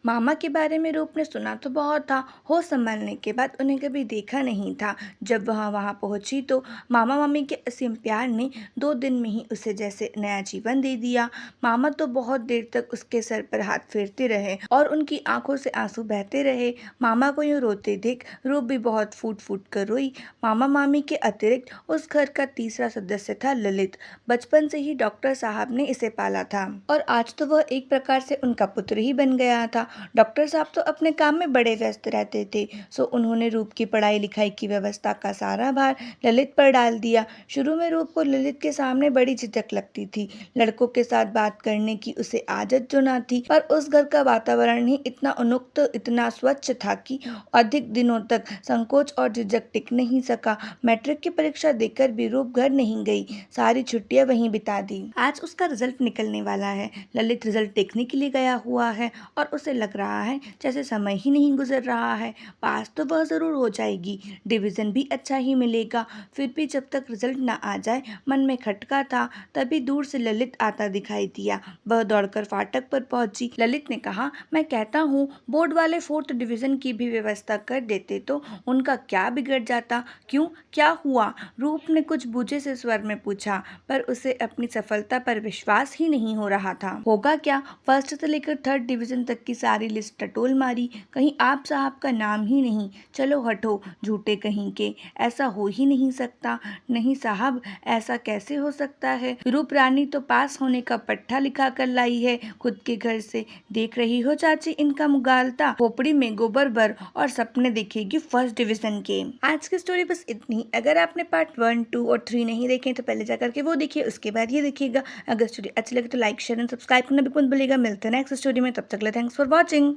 मामा के बारे में रूप ने सुना तो बहुत था। होश संभालने के बाद उन्हें कभी देखा नहीं था। जब वह वहां पहुंची तो मामा मामी के असीम प्यार ने 2 दिन में ही उसे जैसे नया जीवन दे दिया। मामा तो बहुत देर तक उसके सर पर हाथ फेरते रहे और उनकी आंखों से आंसू बहते रहे। मामा को यूं रोते देख रूप भी बहुत फूट फूट कर रोई। मामा मामी के अतिरिक्त उस घर का तीसरा सदस्य था ललित। बचपन से ही डॉक्टर साहब ने इसे पाला था और आज तो वह एक प्रकार से उनका पुत्र ही बन गया था। डॉक्टर साहब तो अपने काम में बड़े व्यस्त रहते थे, सो उन्होंने रूप की पढ़ाई लिखाई की व्यवस्था का सारा भार ललित पर डाल दिया। शुरू में रूप को ललित के सामने बड़ी झिझक लगती थी। लड़कों के साथ बात करने की उसे आदत जो ना थी, पर उस घर का वातावरण ही इतना उन्मुक्त, इतना स्वच्छ था कि अधिक दिनों तक संकोच और झिझक टिक नहीं सका। मैट्रिक की परीक्षा देकर भी रूप घर नहीं गई, सारी छुट्टियां वहीं बिता दी। आज उसका रिजल्ट निकलने वाला है। ललित रिजल्ट देखने के लिए गया हुआ है और उसे लग रहा है जैसे समय ही नहीं गुजर रहा है। पास तो वह जरूर हो जाएगी, डिवीजन भी अच्छा ही मिलेगा। फिर भी जब तक रिजल्ट ना आ जाए मन में खटका था। तभी दूर से ललित आता दिखाई दिया। वह दौड़कर फाटक पर पहुंची। ललित ने कहा, मैं कहता हूँ बोर्ड वाले 4th डिवीजन की भी व्यवस्था कर देते तो उनका क्या बिगड़ जाता। क्यों, क्या हुआ? रूप ने कुछ बूझे से स्वर में पूछा, पर उसे अपनी सफलता पर विश्वास ही नहीं हो रहा था। होगा क्या? फर्स्ट से लेकर 3rd डिवीजन तक की सारी लिस्ट टटोल मारी, कहीं आप साहब का नाम ही नहीं। चलो हटो, झूठे कहीं के, ऐसा हो ही नहीं सकता। नहीं साहब, ऐसा कैसे हो सकता है? रूप रानी तो पास होने का पट्टा लिखा कर लाई है खुद के घर से। देख रही हो चाची इनका मुगालता, खोपड़ी में गोबर भर और सपने देखेगी 1st डिवीजन के। आज की स्टोरी बस इतनी। अगर आपने पार्ट 1, 2 और 3 नहीं देखे तो पहले जाकर के वो देखिए, उसके बाद ये देखिएगा। अगर स्टोरी अच्छी लगे तो लाइक शेयर एंड सब्सक्राइब करना बिल्कुल मत भूलिएगा। मिलते हैं नेक्स्ट स्टोरी में, तब तक के लिए थैंक्स फॉर वॉचिंग।